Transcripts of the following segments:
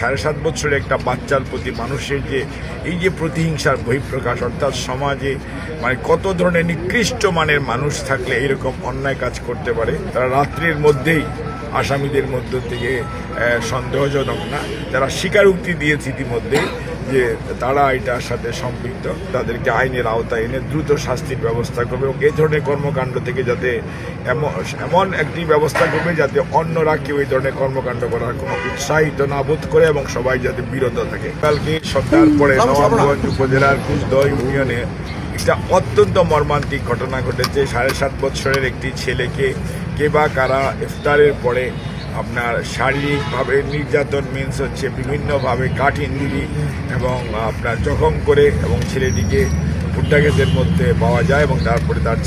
7.5 বছরের একটা বাচ্চার প্রতি মানুষের যে এই যে প্রতিহিংসার বহিঃপ্রকাশ, অর্থাৎ সমাজে মানে কত ধরনের নিকৃষ্ট মানের মানুষ থাকলে এরকম অন্যায় কাজ করতে পারে। তারা রাত্রির মধ্যেই আসামিদের মধ্য থেকে সন্দেহজনক না, যারা স্বীকারোক্তি দিয়েছে ইতিমধ্যে যে তারা এটার সাথে সম্পৃক্ত, তাদেরকে আইনের আওতায় এনে দ্রুত শাস্তির ব্যবস্থা করবে এবং এই ধরনের কর্মকাণ্ড থেকে যাতে এমন একটি ব্যবস্থা করবে যাতে অন্যরা কেউ এই ধরনের কর্মকাণ্ড করার কোনো উৎসাহিত না বোধ করে এবং সবাই যাতে বিরত থাকে। কালকে সন্ধ্যার পরে নবাবগঞ্জ উপজেলার কুচদহ ইউনিয়নে একটা অত্যন্ত মর্মান্তিক ঘটনা ঘটেছে। 7.5 বছরের একটি ছেলেকে কে বা কারা ইফতারের পরে আপনার শারীরিকভাবে নির্যাতন মিন্স হচ্ছে বিভিন্নভাবে কাঠ ইঞ্জুরি এবং আপনার জখম করে এবং ছেলেটিকে ফুট্টাগেদের মধ্যে পাওয়া যায় এবং তারপরে তার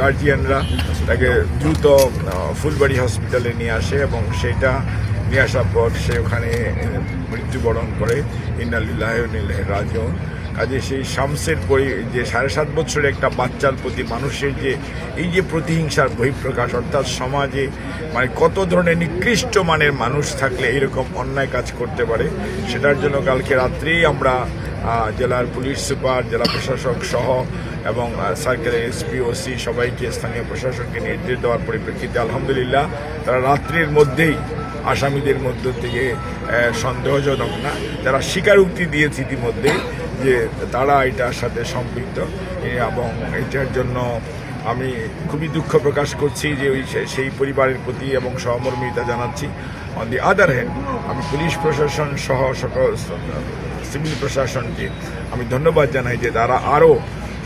গার্জিয়ানরা তাকে দ্রুত ফুলবাড়ি হসপিটালে নিয়ে আসে এবং সেটা নিয়ে আসার পর সে ওখানে মৃত্যুবরণ করে। ইন্না লিল্লাহি ওয়া ইন্না ইলাইহি রাজিউন। কাজে সেই শামসের যে 7.5 বছরের একটা বাচ্চার প্রতি মানুষের যে এই যে প্রতিহিংসার বহিঃপ্রকাশ, অর্থাৎ সমাজে মানে কত ধরনের নিকৃষ্ট মানের মানুষ থাকলে এরকম অন্যায় কাজ করতে পারে, সেটার জন্য কালকে রাত্রেই আমরা জেলার পুলিশ সুপার, জেলা প্রশাসক সহ এবং সার্কেলের এসপি ওসি সবাইকে স্থানীয় প্রশাসনকে নির্দেশ দেওয়ার পরিপ্রেক্ষিতে আলহামদুলিল্লাহ তারা রাত্রির মধ্যেই আসামিদের মধ্য থেকে সন্দেহজনক না, যারা স্বীকারোক্তি দিয়েছে ইতিমধ্যে যে তারা এটার সাথে সম্পৃক্ত এবং এটার জন্য আমি খুবই দুঃখ প্রকাশ করছি যে সেই পরিবারের প্রতি এবং সহমর্মিতা জানাচ্ছি। অন দি আদার হ্যান্ড আমি পুলিশ প্রশাসন সহ সকল সিভিল প্রশাসনকে আমি ধন্যবাদ জানাই যে তারা আরও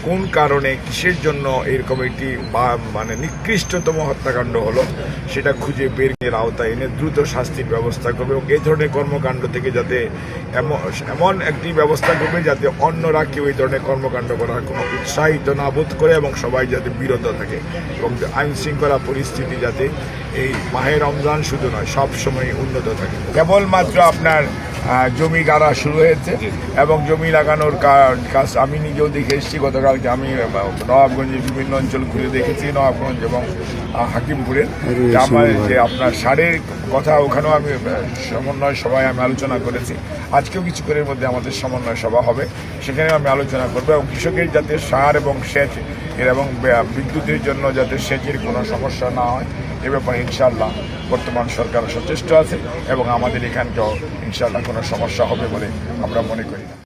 কোন কারণে কিসের জন্য এরকম একটি মানে নিকৃষ্টতম হত্যাকাণ্ড হলো সেটা খুঁজে বের আওতায় এনে দ্রুত শাস্তির ব্যবস্থা করবে এবং এই ধরনের কর্মকাণ্ড থেকে যাতে এমন একটি ব্যবস্থা করবে যাতে অন্যরা কেউ এই ধরনের কর্মকাণ্ড করার কোনো উৎসাহিত না বোধ করে এবং সবাই যাতে বিরত থাকে এবং আইন শৃঙ্খলা পরিস্থিতি যাতে এই মাহে রমজান শুধু নয় সব সময় উন্নত থাকে। কেবলমাত্র আপনার জমি গাড়া শুরু হয়েছে এবং জমি লাগানোর কাজ আমি নিজেও দেখে এসেছি। গতকালকে আমি নবাবগঞ্জের বিভিন্ন অঞ্চল ঘুরে দেখেছি, নবাবগঞ্জ এবং হাকিমপুরের আমার যে আপনার সারের কথা ওখানেও আমি সমন্বয় সভায় আমি আলোচনা করেছি। আজকেও কিছুক্ষণের মধ্যে আমাদের সমন্বয় সভা হবে, সেখানেও আমি আলোচনা করবো এবং কৃষকের যাতে সার এবং সেচ এবং বিদ্যুতের জন্য যাতে সেচের কোনো সমস্যা না হয় এ ব্যাপারে ইনশাআল্লাহ বর্তমান সরকার সচেষ্ট আছে এবং আমাদের এখানকেও ইনশাআল্লাহ কোনো সমস্যা হবে বলে আমরা মনে করি না।